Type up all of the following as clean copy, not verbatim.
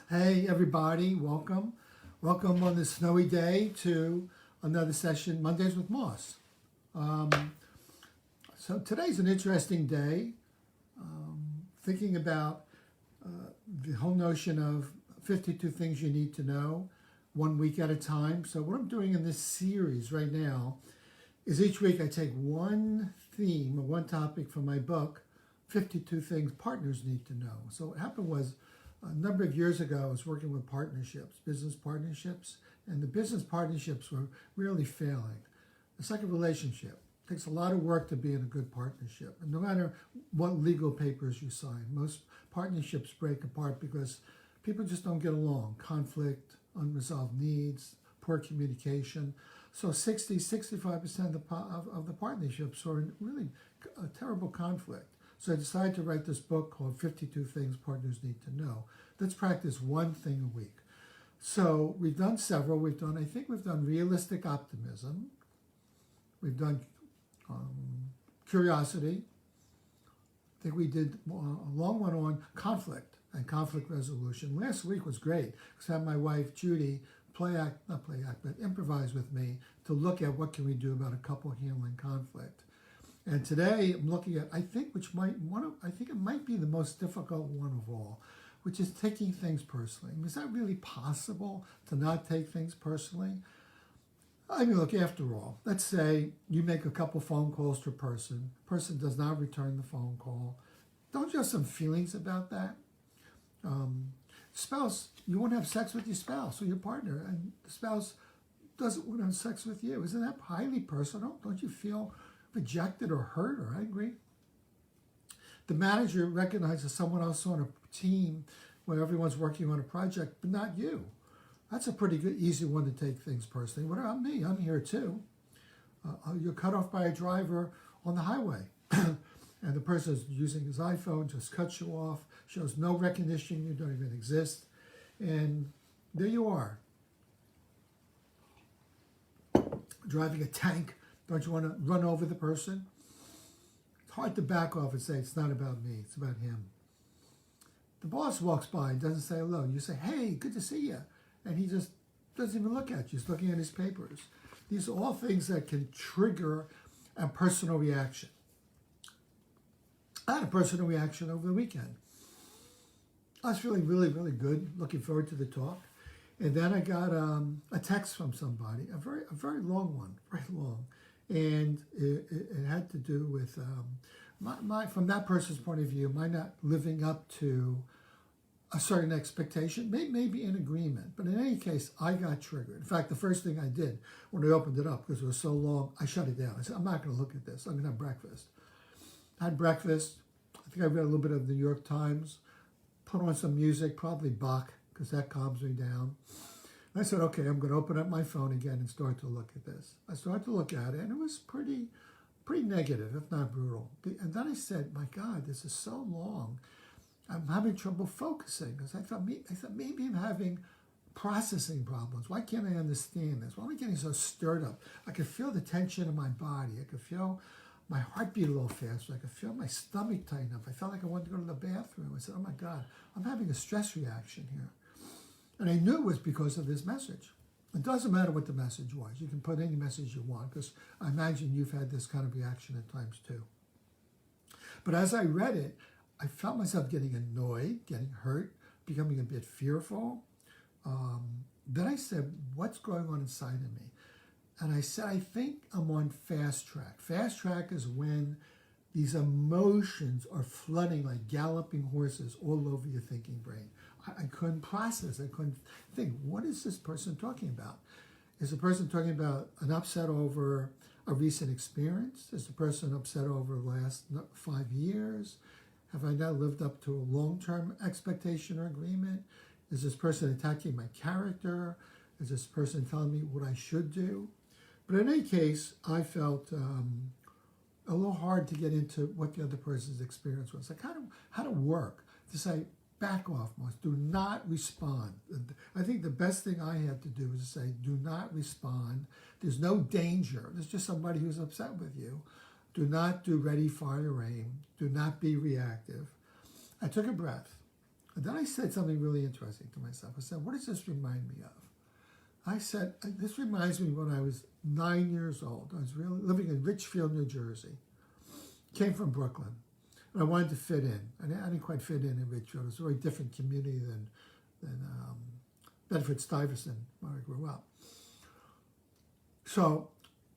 Hey everybody, welcome. Welcome on this snowy day to another session, Mondays with Moss. So today's an interesting day, thinking about the whole notion of 52 things you need to know, 1 week at a time. So what I'm doing in this series right now is each week I take one theme or one topic from my book, 52 Things Partners Need to Know. So what happened was, a number of years ago, I was working with partnerships, business partnerships, and the business partnerships were really failing. It's like a relationship. It takes a lot of work to be in a good partnership. And no matter what legal papers you sign, most partnerships break apart because people just don't get along. Conflict, unresolved needs, poor communication. So 65% of the partnerships are in really a terrible conflict. So I decided to write this book called 52 Things Partners Need to Know. Let's practice one thing a week. So we've done several. I think we've done realistic optimism. We've done curiosity. I think we did a long one on conflict and conflict resolution. Last week was great because I had my wife, Judy, improvise with me to look at what can we do about a couple handling conflict. And today I'm looking at, I think it might be the most difficult one of all, which is taking things personally. I mean, is that really possible to not take things personally? I mean, look, after all, let's say you make a couple phone calls to a person does not return the phone call. Don't you have some feelings about that? Spouse, you want to have sex with your spouse or your partner, and the spouse doesn't want to have sex with you. Isn't that highly personal? Don't you feel rejected or hurt or angry? The manager recognizes someone else on a team where everyone's working on a project, but not you. That's a pretty good, easy one to take things personally. What about me? I'm here too. You're cut off by a driver on the highway, and the person is using his iPhone, just cuts you off, shows no recognition, you don't even exist, and there you are, driving a tank. Don't you want to run over the person? It's hard to back off and say, it's not about me, it's about him. The boss walks by and doesn't say hello. You say, hey, good to see you. And he just doesn't even look at you. He's looking at his papers. These are all things that can trigger a personal reaction. I had a personal reaction over the weekend. I was feeling really, really good, looking forward to the talk. And then I got a text from somebody, a very long one, very long. And it had to do with from that person's point of view, my not living up to a certain expectation, maybe in agreement. But in any case, I got triggered. In fact, the first thing I did when I opened it up, because it was so long, I shut it down. I said, I'm not going to look at this. I'm going to have breakfast. I had breakfast. I think I read a little bit of the New York Times, put on some music, probably Bach, because that calms me down. I said, okay, I'm going to open up my phone again and start to look at this. I started to look at it, and it was pretty negative, if not brutal. And then I said, my God, this is so long. I'm having trouble focusing. Because I thought maybe I'm having processing problems. Why can't I understand this? Why am I getting so stirred up? I could feel the tension in my body. I could feel my heart beat a little faster. I could feel my stomach tighten up. I felt like I wanted to go to the bathroom. I said, oh my God, I'm having a stress reaction here. And I knew it was because of this message. It doesn't matter what the message was. You can put any message you want, because I imagine you've had this kind of reaction at times too. But as I read it, I felt myself getting annoyed, getting hurt, becoming a bit fearful. Then I said, what's going on inside of me? And I said, I think I'm on fast track. Fast track is when these emotions are flooding like galloping horses all over your thinking brain. I couldn't process. I couldn't think, what is this person talking about? Is the person talking about an upset over a recent experience? Is the person upset over the last 5 years? Have I not lived up to a long-term expectation or agreement? Is this person attacking my character? Is this person telling me what I should do? But in any case, I felt a little hard to get into what the other person's experience was. Like how to work to say, back off, Moss. Do not respond. I think the best thing I had to do was to say, do not respond. There's no danger. There's just somebody who's upset with you. Do not do ready, fire, aim. Do not be reactive. I took a breath. And then I said something really interesting to myself. I said, what does this remind me of? I said, this reminds me when I was 9 years old. I was really living in Richfield, New Jersey. Came from Brooklyn. And I wanted to fit in. I didn't quite fit in Richfield. It was a very different community than Bedford-Stuyvesant, where I grew up. So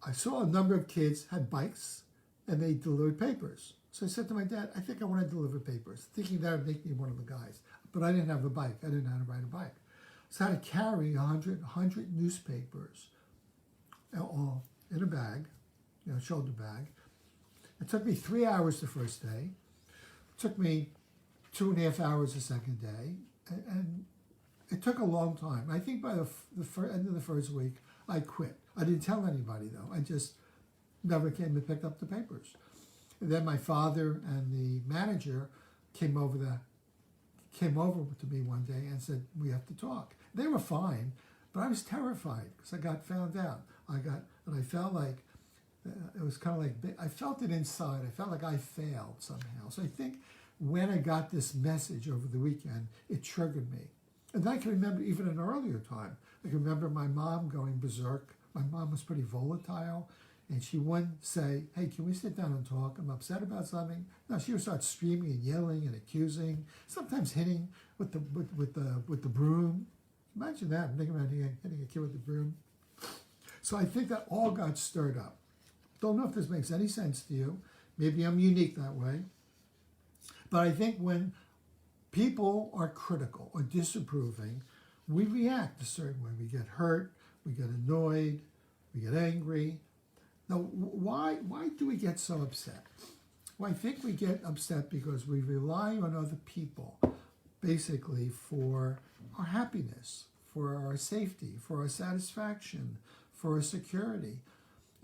I saw a number of kids had bikes, and they delivered papers. So I said to my dad, I think I want to deliver papers, thinking that would make me one of the guys. But I didn't have a bike. I didn't know how to ride a bike. So I had to carry 100 newspapers all in a bag, shoulder bag. It took me 3 hours the first day. It took me 2.5 hours the second day. And it took a long time. I think by the end of the first week, I quit. I didn't tell anybody, though. I just never came and picked up the papers. And then my father and the manager came over to me one day and said, we have to talk. They were fine, but I was terrified because I got found out. And I felt like, it was kind of like, I felt it inside. I felt like I failed somehow. So I think when I got this message over the weekend, it triggered me. And I can remember even an earlier time. I can remember my mom going berserk. My mom was pretty volatile. And she wouldn't say, hey, can we sit down and talk? I'm upset about something. No, she would start screaming and yelling and accusing, sometimes hitting with the broom. Imagine that, I'm thinking about hitting a kid with the broom. So I think that all got stirred up. Don't know if this makes any sense to you. Maybe I'm unique that way. But I think when people are critical or disapproving, we react a certain way. We get hurt, we get annoyed, we get angry. Now, why do we get so upset? Well, I think we get upset because we rely on other people, basically for our happiness, for our safety, for our satisfaction, for our security.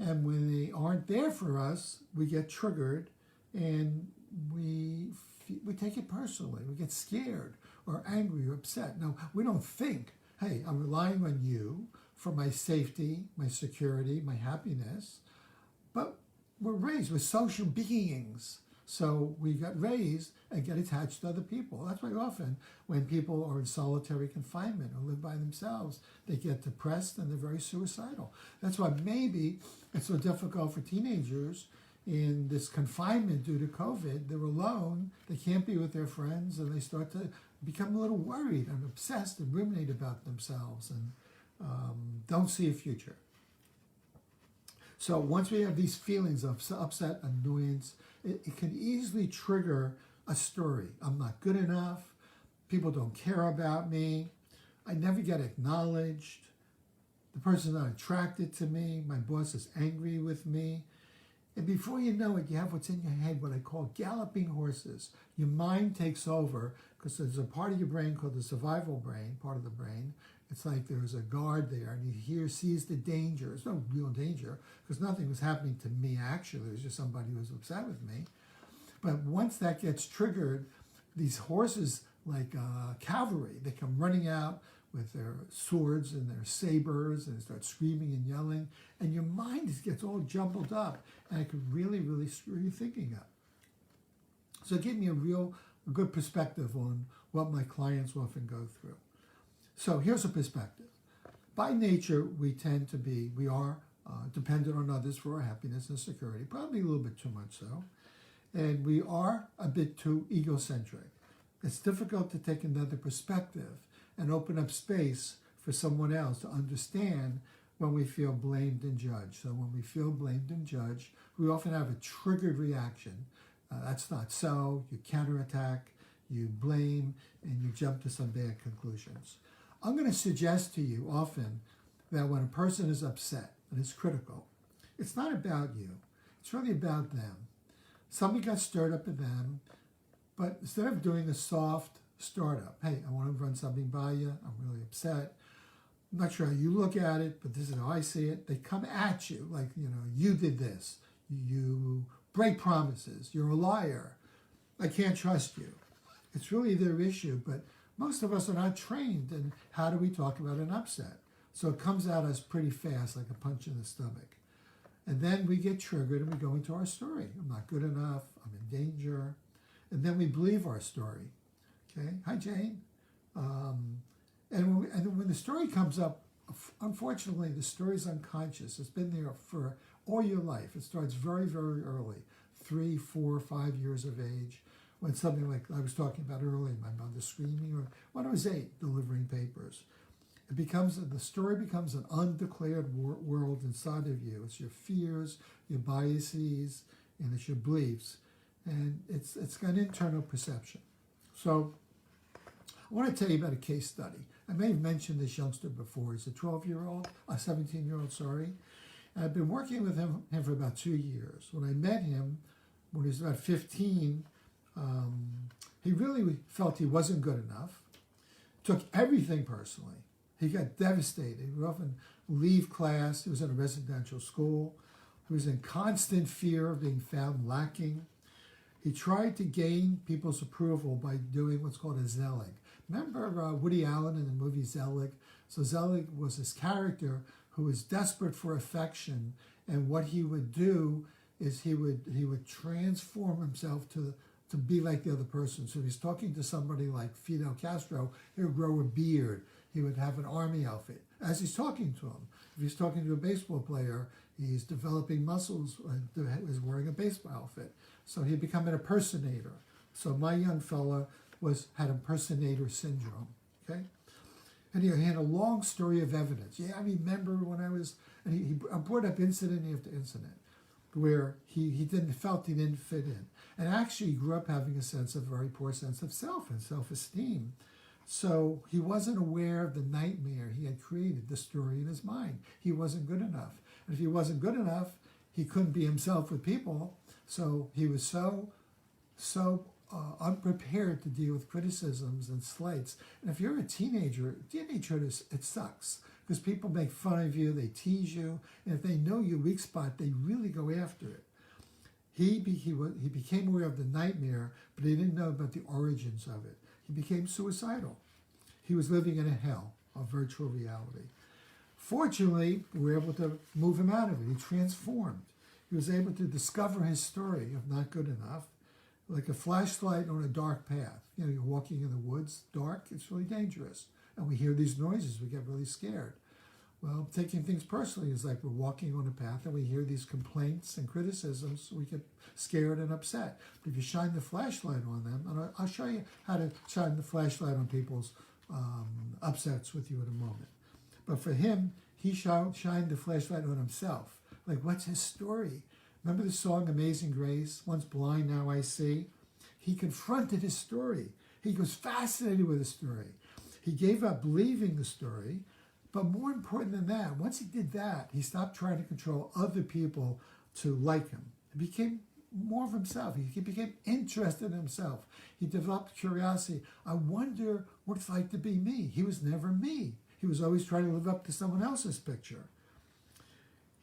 And when they aren't there for us, we get triggered and we take it personally. We get scared or angry or upset. Now, we don't think, hey, I'm relying on you for my safety, my security, my happiness. But we're raised, we're social beings. So we got raised and get attached to other people. That's why often when people are in solitary confinement or live by themselves, they get depressed and they're very suicidal. That's why maybe it's so difficult for teenagers in this confinement due to COVID. They're alone, they can't be with their friends, and they start to become a little worried and obsessed and ruminate about themselves and don't see a future. So once we have these feelings of upset, annoyance, it can easily trigger a story. I'm not good enough. People don't care about me. I never get acknowledged. The person's not attracted to me. My boss is angry with me. And before you know it, you have what's in your head, what I call galloping horses. Your mind takes over because there's a part of your brain called the survival brain, part of the brain. It's like there's a guard there and he sees the danger. It's no real danger because nothing was happening to me actually. It was just somebody who was upset with me. But once that gets triggered, these horses, like cavalry, they come running out with their swords and their sabers and start screaming and yelling. And your mind gets all jumbled up and it could really, really screw your thinking up. So it gave me a good perspective on what my clients often go through. So here's a perspective. By nature, we are dependent on others for our happiness and security, probably a little bit too much so. And we are a bit too egocentric. It's difficult to take another perspective and open up space for someone else to understand when we feel blamed and judged. So when we feel blamed and judged, we often have a triggered reaction. That's not so. You counterattack, you blame, and you jump to some bad conclusions. I'm going to suggest to you often that when a person is upset and is critical, it's not about you. It's really about them. Something got stirred up in them, but instead of doing a soft startup, hey, I want to run something by you, I'm really upset, I'm not sure how you look at it, but this is how I see it. They come at you like, you did this, you break promises, you're a liar, I can't trust you. It's really their issue, but most of us are not trained in how do we talk about an upset. So it comes at us pretty fast, like a punch in the stomach. And then we get triggered and we go into our story. I'm not good enough, I'm in danger. And then we believe our story. Okay, hi Jane. And when the story comes up, unfortunately, the story is unconscious. It's been there for all your life. It starts very, very early, 3, 4, 5 years of age. When something like I was talking about earlier, my mother screaming, or when I was 8, delivering papers. The story becomes an undeclared world inside of you. It's your fears, your biases, and it's your beliefs, and it's got an internal perception. So I want to tell you about a case study. I may have mentioned this youngster before. He's a 17-year-old, sorry. And I've been working with him for about 2 years. When I met him, when he was about 15, he really felt he wasn't good enough, took everything personally. He got devastated. He would often leave class. He was in a residential school. He was in constant fear of being found lacking. He tried to gain people's approval by doing what's called a Zelig. Remember Woody Allen in the movie Zelig? So Zelig was this character who was desperate for affection, and what he would do is he would transform himself to be like the other person. So if he's talking to somebody like Fidel Castro, he would grow a beard. He would have an army outfit as he's talking to him. If he's talking to a baseball player, he's developing muscles, is wearing a baseball outfit. So he'd become an impersonator. So my young fella had impersonator syndrome, okay? And he had a long story of evidence. Yeah, I remember when I was, and he brought up incident after incident where he felt he didn't fit in. And actually he grew up having a very poor sense of self and self-esteem. So he wasn't aware of the nightmare he had created, the story in his mind. He wasn't good enough. And if he wasn't good enough, he couldn't be himself with people. So he was so unprepared to deal with criticisms and slights. And if you're a teenager, it sucks because people make fun of you, they tease you, and if they know your weak spot, they really go after it. He became aware of the nightmare, but he didn't know about the origins of it. He became suicidal. He was living in a hell of virtual reality. Fortunately, we were able to move him out of it. He transformed. He was able to discover his story of not good enough, like a flashlight on a dark path. You know, you're walking in the woods, dark, it's really dangerous. And we hear these noises, we get really scared. Well, taking things personally is like we're walking on a path and we hear these complaints and criticisms, so we get scared and upset. But if you shine the flashlight on them, and I'll show you how to shine the flashlight on people's upsets with you in a moment. But for him, he shined the flashlight on himself. Like, what's his story? Remember the song Amazing Grace? Once blind, now I see. He confronted his story. He was fascinated with his story. He gave up believing the story. But more important than that, once he did that, he stopped trying to control other people to like him. He became more of himself. He became interested in himself. He developed curiosity. I wonder what it's like to be me. He was never me. He was always trying to live up to someone else's picture.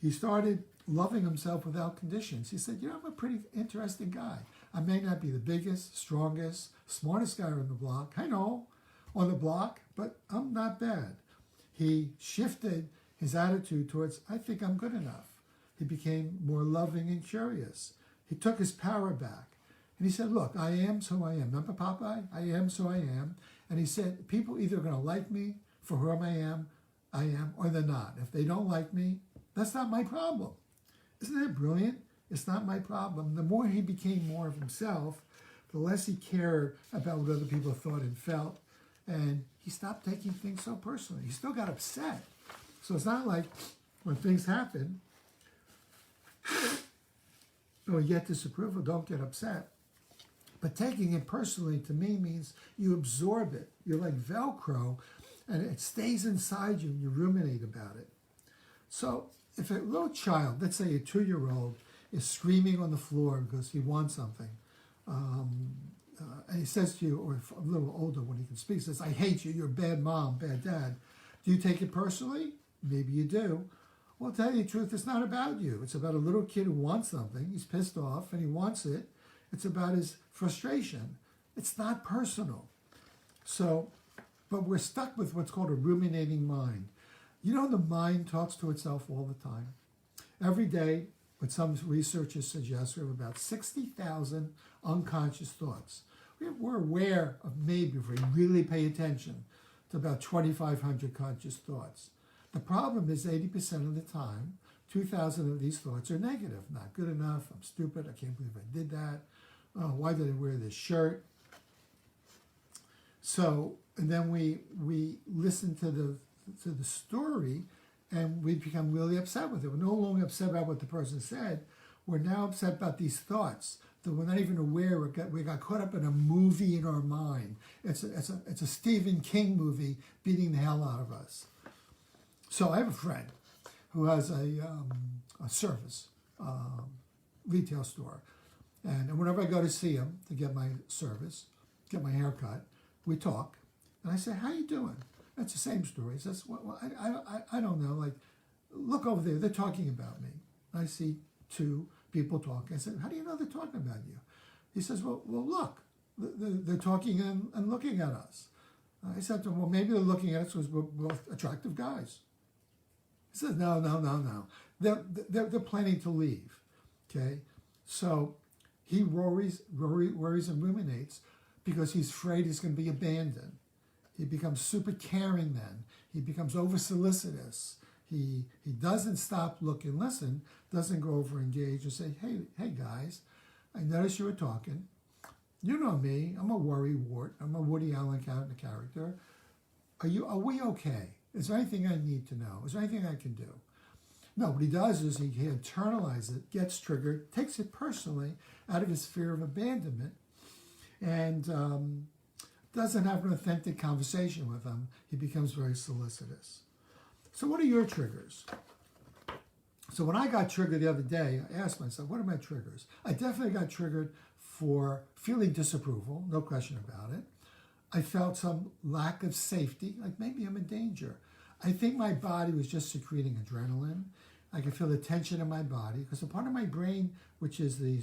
He started loving himself without conditions. He said, I'm a pretty interesting guy. I may not be the biggest, strongest, smartest guy on the block. I know, on the block, but I'm not bad. He shifted his attitude towards, I think I'm good enough. He became more loving and curious. He took his power back. And he said, look, I am so I am. Remember Popeye? I am so I am. And he said, people either are going to like me for who I am, or they're not. If they don't like me, that's not my problem. Isn't that brilliant? It's not my problem. The more he became more of himself, the less he cared about what other people thought and felt. And he stopped taking things so personally. He still got upset. So it's not like when things happen, or you get disapproval, don't get upset. But taking it personally to me means you absorb it. You're like Velcro, and it stays inside you and you ruminate about it. So if a little child, let's say a 2-year-old, is screaming on the floor because he wants something, and he says to you, or a little older when he can speak, says, I hate you, you're a bad mom, bad dad. Do you take it personally? Maybe you do. Well, to tell you the truth, it's not about you. It's about a little kid who wants something. He's pissed off and he wants it. It's about his frustration. It's not personal. So, but we're stuck with what's called a ruminating mind. You know, the mind talks to itself all the time. Every day, what some researchers suggest, we have about 60,000 unconscious thoughts. we're aware of maybe, if we really pay attention, to about 2,500 conscious thoughts. The problem is 80% of the time, 2,000 of these thoughts are negative. Not good enough. I'm stupid. I can't believe I did that. Oh, why did I wear this shirt? So, and then we listen to the story, and we become really upset with it. We're no longer upset about what the person said. We're now upset about these thoughts that we're not even aware. We got caught up in a movie in our mind. It's a Stephen King movie beating the hell out of us. So I have a friend who has a service retail store, and whenever I go to see him to get my service, get my hair cut, we talk, and I say, "How you doing?" That's the same story. He says, well, I don't know. Like, look over there. They're talking about me. I see two people talking. I said, "How do you know they're talking about you?" He says, well look. They're talking and looking at us. I said to him, well, maybe they're looking at us because we're both attractive guys. He says, no. They're planning to leave. Okay? So he worries and ruminates because he's afraid he's going to be abandoned. He becomes super caring then. He becomes over solicitous. He doesn't stop, look, and listen, doesn't go over engage and say, hey guys, I noticed you were talking. You know me, I'm a worrywart. I'm a Woody Allen character. Are we okay? Is there anything I need to know? Is there anything I can do? No, what he does is he internalizes it, gets triggered, takes it personally out of his fear of abandonment, and doesn't have an authentic conversation with them. He becomes very solicitous. So what are your triggers? So when I got triggered the other day, I asked myself, what are my triggers? I definitely got triggered for feeling disapproval, no question about it. I felt some lack of safety, like maybe I'm in danger. I think my body was just secreting adrenaline. I could feel the tension in my body because a part of my brain, which is the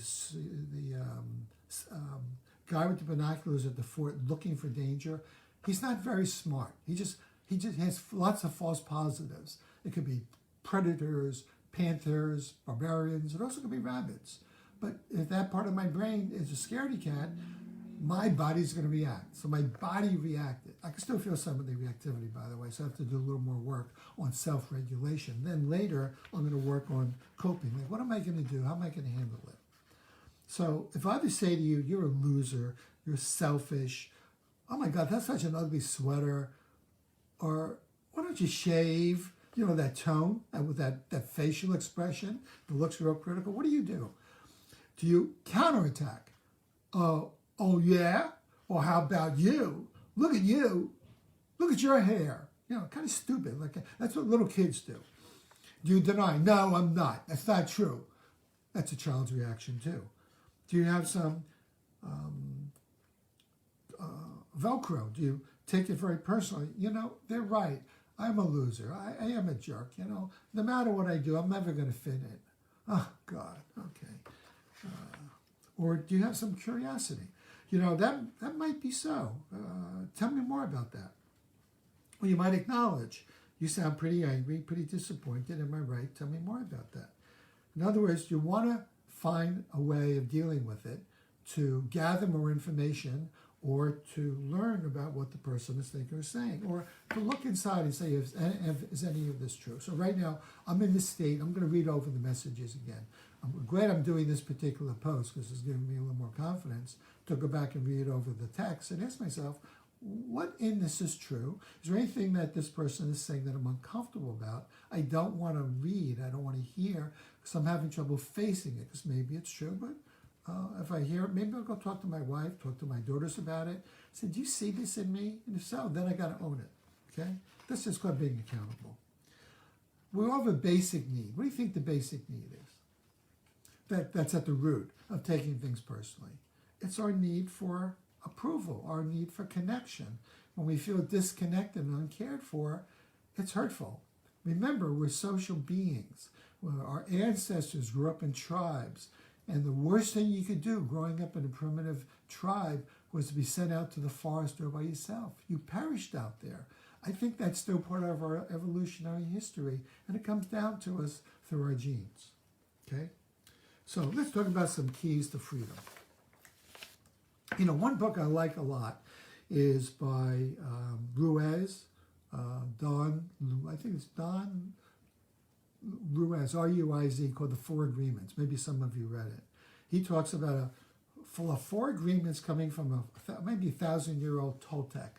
guy with the binoculars at the fort looking for danger, he's not very smart. He just has lots of false positives. It could be predators, panthers, barbarians. It also could be rabbits. But if that part of my brain is a scaredy cat, my body's going to react. So my body reacted. I can still feel some of the reactivity, by the way, so I have to do a little more work on self-regulation. Then later, I'm going to work on coping. Like, what am I going to do? How am I going to handle it? So if I ever say to you, you're a loser, you're selfish, oh my God, that's such an ugly sweater, or why don't you shave? You know, that tone, and with that facial expression that looks real critical. What do? Do you counterattack? Oh yeah? Or how about you? Look at you. Look at your hair. You know, kind of stupid. Like, that's what little kids do. Do you deny? No, I'm not. That's not true. That's a child's reaction too. Do you have some Velcro? Do you take it very personally? You know, they're right. I'm a loser. I am a jerk. You know, no matter what I do, I'm never going to fit in. Oh, God. Okay. Or do you have some curiosity? You know, that might be so. Tell me more about that. Well, you might acknowledge, you sound pretty angry, pretty disappointed. Am I right? Tell me more about that. In other words, you want to find a way of dealing with it to gather more information or to learn about what the person is thinking or saying, or to look inside and say, is any of this true? So right now, I'm in this state. I'm going to read over the messages again. I'm glad I'm doing this particular post because it's giving me a little more confidence to go back and read over the text and ask myself, what in this is true? Is there anything that this person is saying that I'm uncomfortable about? I don't want to read. I don't want to hear because I'm having trouble facing it because maybe it's true, but if I hear it, maybe I'll go talk to my wife, talk to my daughters about it. Say, do you see this in me? And if so, then I got to own it. Okay? This is called being accountable. We all have a basic need. What do you think the basic need is? That's at the root of taking things personally. It's our need for approval, our need for connection. When we feel disconnected and uncared for, it's hurtful. Remember, we're social beings. Our ancestors grew up in tribes. And the worst thing you could do growing up in a primitive tribe was to be sent out to the forest all by yourself. You perished out there. I think that's still part of our evolutionary history, and it comes down to us through our genes. Okay? So let's talk about some keys to freedom. One book I like a lot is by Ruiz, I think it's Don Ruiz, R-U-I-Z, called The Four Agreements. Maybe some of you read it. He talks about four agreements coming from maybe 1,000-year-old Toltec,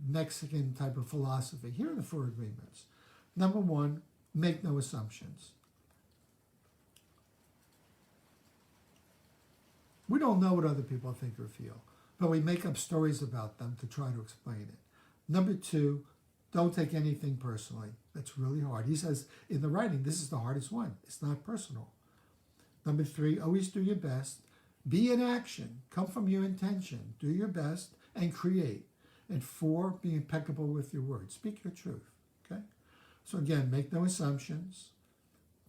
Mexican type of philosophy. Here are the four agreements. Number one, make no assumptions. We don't know what other people think or feel, but we make up stories about them to try to explain it. Number two, don't take anything personally. That's really hard. He says in the writing, this is the hardest one. It's not personal. Number three, always do your best. Be in action. Come from your intention. Do your best and create. And four, be impeccable with your words. Speak your truth. Okay? So again, make no assumptions.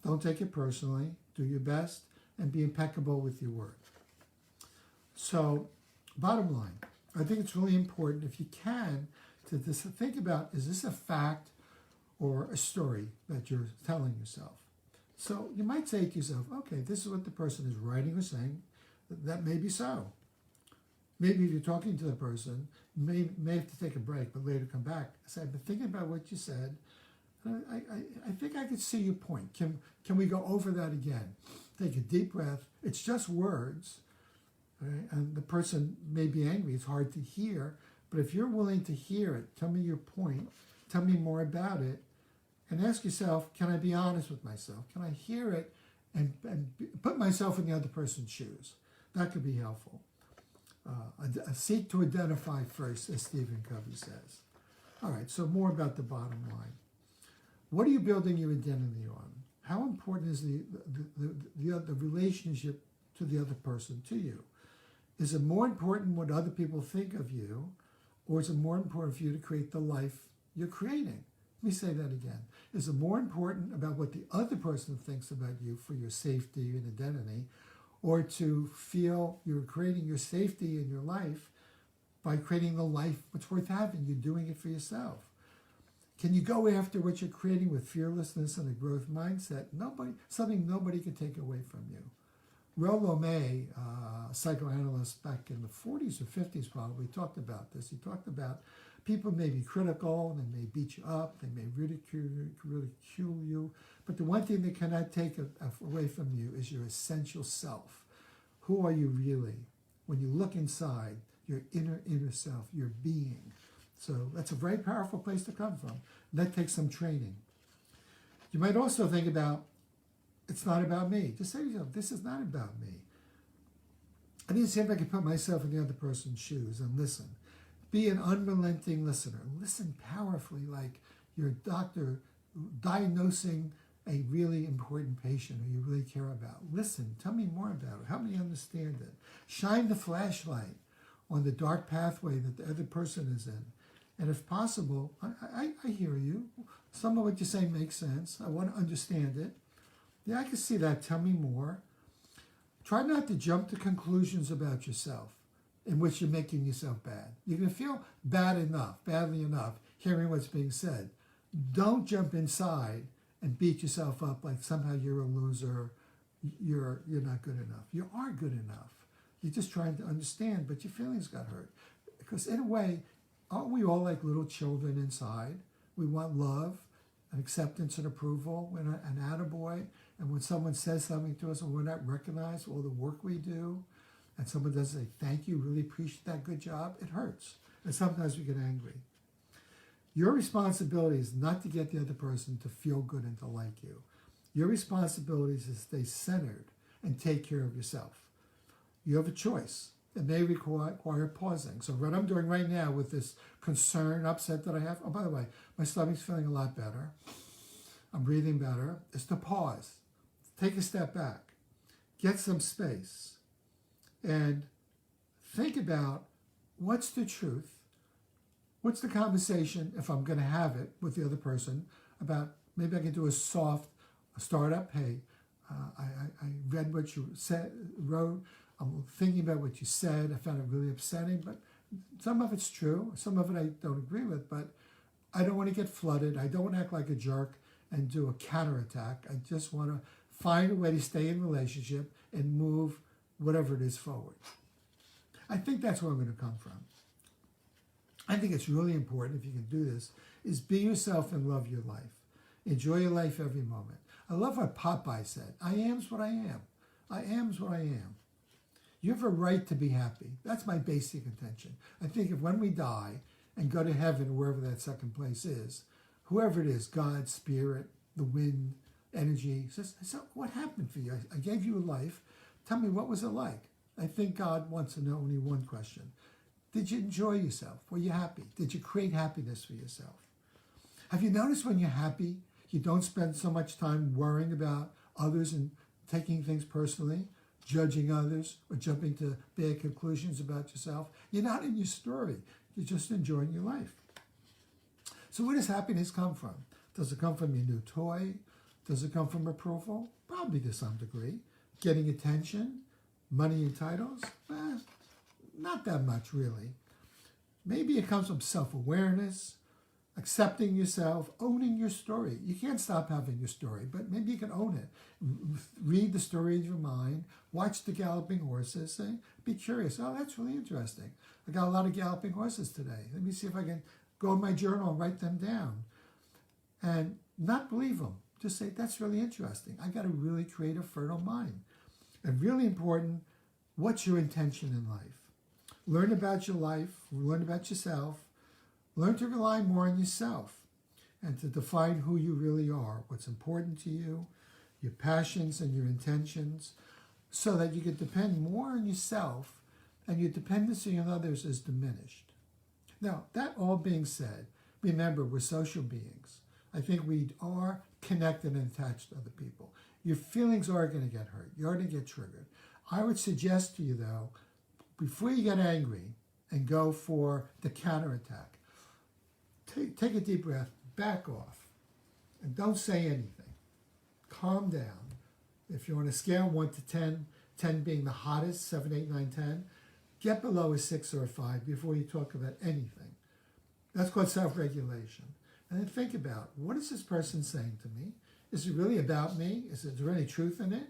Don't take it personally. Do your best and be impeccable with your word. So, bottom line, I think it's really important, if you can, to think about, is this a fact or a story that you're telling yourself? So you might say to yourself, okay, this is what the person is writing or saying. That may be so. Maybe if you're talking to the person, you may have to take a break, but later come back. Say, I've been thinking about what you said. I think I could see your point. Can we go over that again? Take a deep breath. It's just words. Right? And the person may be angry. It's hard to hear. But if you're willing to hear it, tell me your point. Tell me more about it. And ask yourself, can I be honest with myself? Can I hear it and put myself in the other person's shoes? That could be helpful. Seek to identify first, as Stephen Covey says. All right, so more about the bottom line. What are you building your identity on? How important is the relationship to the other person to you? Is it more important what other people think of you, or is it more important for you to create the life you're creating? Let me say that again. Is it more important about what the other person thinks about you for your safety and identity, or to feel you're creating your safety in your life by creating the life that's worth having? You're doing it for yourself. Can you go after what you're creating with fearlessness and a growth mindset? Something nobody can take away from you. Rollo May, a psychoanalyst back in the 40s or 50s probably, talked about this. He talked about people may be critical, they may beat you up, they may ridicule you, but the one thing they cannot take away from you is your essential self. Who are you really? When you look inside, your inner self, your being. So that's a very powerful place to come from. That takes some training. You might also think about, it's not about me. Just say to yourself, this is not about me. I need to see if I can put myself in the other person's shoes and listen. Be an unrelenting listener. Listen powerfully, like you're a doctor diagnosing a really important patient who you really care about. Listen, tell me more about it. Help me understand it. Shine the flashlight on the dark pathway that the other person is in. And if possible, I hear you. Some of what you say makes sense. I want to understand it. Yeah, I can see that. Tell me more. Try not to jump to conclusions about yourself in which you're making yourself bad. You're going to feel badly enough, hearing what's being said. Don't jump inside and beat yourself up like somehow you're a loser, you're not good enough. You are good enough. You're just trying to understand, but your feelings got hurt. Because in a way, aren't we all like little children inside? We want love and acceptance and approval. We're an attaboy. And when someone says something to us and we're not recognized for all the work we do, and someone does say, thank you, really appreciate that, good job, it hurts. And sometimes we get angry. Your responsibility is not to get the other person to feel good and to like you. Your responsibility is to stay centered and take care of yourself. You have a choice. It may require pausing. So what I'm doing right now with this concern, upset that I have, oh, by the way, my stomach's feeling a lot better. I'm breathing better, is to pause. Take a step back. Get some space. And think about what's the truth. What's the conversation, if I'm going to have it with the other person, about maybe I can do a soft startup. Hey, I read what you wrote. I'm thinking about what you said. I found it really upsetting, but some of it's true. Some of it I don't agree with, but I don't want to get flooded. I don't want to act like a jerk and do a counterattack. I just want to find a way to stay in relationship and move whatever it is forward. I think that's where I'm going to come from. I think it's really important, if you can do this, is be yourself and love your life. Enjoy your life every moment. I love what Popeye said. I am's what I am. I am's what I am. You have a right to be happy. That's my basic intention. I think if when we die and go to heaven, or wherever that second place is, whoever it is, God, spirit, the wind, energy, says, so what happened for you? I gave you a life. Tell me, what was it like? I think God wants to know only one question. Did you enjoy yourself? Were you happy? Did you create happiness for yourself? Have you noticed when you're happy, you don't spend so much time worrying about others and taking things personally, judging others, or jumping to bad conclusions about yourself? You're not in your story. You're just enjoying your life. So where does happiness come from? Does it come from your new toy? Does it come from approval? Probably to some degree. Getting attention? Money and titles? Not that much, really. Maybe it comes from self-awareness, accepting yourself, owning your story. You can't stop having your story, but maybe you can own it. Read the story in your mind, watch the galloping horses, be curious. Oh, that's really interesting. I got a lot of galloping horses today. Let me see if I can go in my journal and write them down. And not believe them. Just say, that's really interesting. I got a really creative, fertile mind. And really important, what's your intention in life? Learn about your life, learn about yourself, learn to rely more on yourself and to define who you really are, what's important to you, your passions and your intentions, so that you can depend more on yourself and your dependency on others is diminished. Now, that all being said, remember, we're social beings. I think we are connected and attached to other people. Your feelings are going to get hurt. You're going to get triggered. I would suggest to you, though, before you get angry and go for the counterattack, take a deep breath, back off, and don't say anything. Calm down. If you're on a scale 1 to 10, 10 being the hottest, 7, 8, 9, 10, get below a 6 or a 5 before you talk about anything. That's called self-regulation. And then think about, what is this person saying to me? Is it really about me? Is there any truth in it?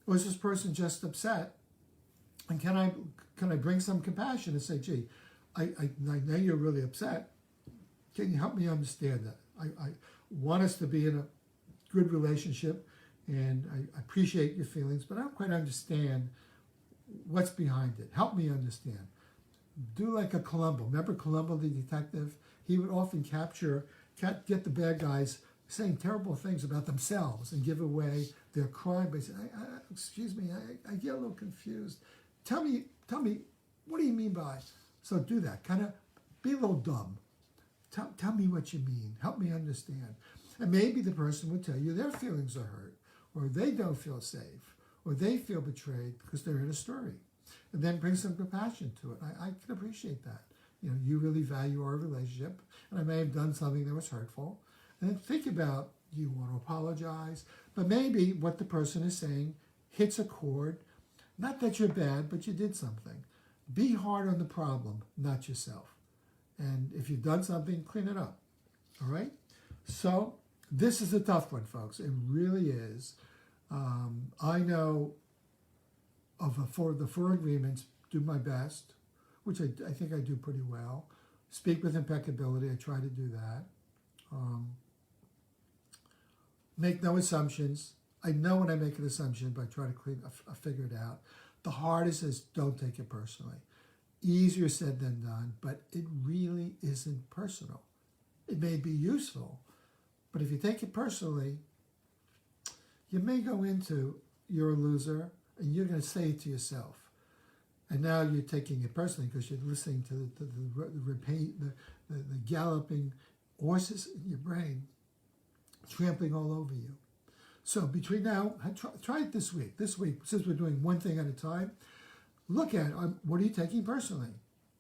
Or is this person just upset? And can I bring some compassion and say, gee, I know you're really upset. Can you help me understand that? I want us to be in a good relationship, and I appreciate your feelings, but I don't quite understand what's behind it. Help me understand. Do like a Columbo. Remember Columbo, the detective? He would often get the bad guys saying terrible things about themselves and give away their crime by saying, excuse me, I get a little confused. Tell me, what do you mean by? So do that. Kind of be a little dumb. Tell me what you mean. Help me understand. And maybe the person would tell you their feelings are hurt, or they don't feel safe, or they feel betrayed because they're in a story. And then bring some compassion to it. I can appreciate that. You know, you really value our relationship, and I may have done something that was hurtful. And then think about, you want to apologize, but maybe what the person is saying hits a chord. Not that you're bad, but you did something. Be hard on the problem, not yourself. And if you've done something, clean it up. All right? So this is a tough one, folks. It really is. I know for the 4 agreements, do my best, which I think I do pretty well. Speak with impeccability. I try to do that. Make no assumptions. I know when I make an assumption, but I try to figure it out. The hardest is don't take it personally. Easier said than done, but it really isn't personal. It may be useful, but if you take it personally, you may go into you're a loser, and you're going to say it to yourself. And now you're taking it personally because you're listening to the galloping horses in your brain trampling all over you. So between now, try it this week. This week, since we're doing one thing at a time, look at what are you taking personally?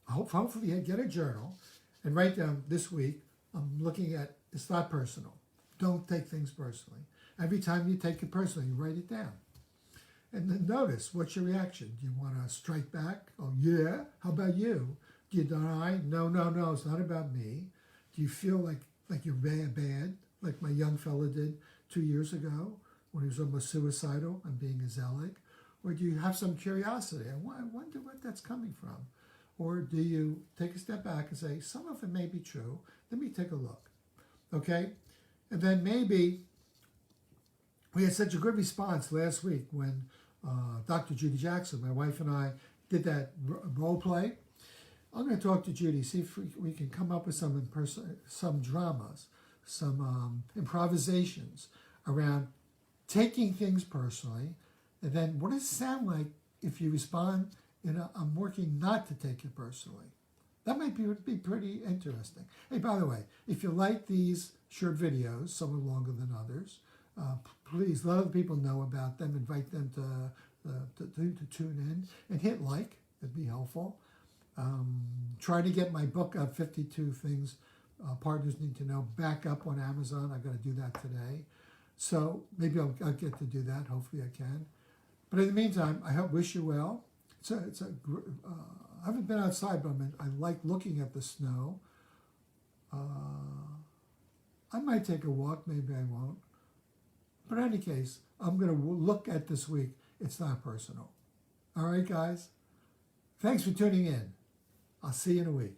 Hopefully you get a journal and write down this week, I'm looking at, it's not personal. Don't take things personally. Every time you take it personally, you write it down. And then notice, what's your reaction? Do you want to strike back? Oh, yeah? How about you? Do you deny? No, it's not about me. Do you feel like you're bad, like my young fella did 2 years ago when he was almost suicidal and being a zealot? Or do you have some curiosity? I wonder what that's coming from. Or do you take a step back and say, some of it may be true. Let me take a look. Okay? And then maybe we had such a good response last week when Dr. Judy Jackson, my wife, and I did that role play. I'm going to talk to Judy, see if we can come up with some dramas, some improvisations around taking things personally, and then what does it sound like if you respond in I'm working not to take it personally. That might be pretty interesting. Hey, by the way, if you like these short videos, some are longer than others, please let other people know about them, invite them to tune in, and hit like. That'd be helpful. Try to get my book of 52 Things Partners Need to Know back up on Amazon. I've got to do that today. So maybe I'll get to do that. Hopefully I can. But in the meantime, I wish you well. I haven't been outside, but I like looking at the snow. I might take a walk. Maybe I won't. But in any case, I'm going to look at this week. It's not personal. All right, guys? Thanks for tuning in. I'll see you in a week.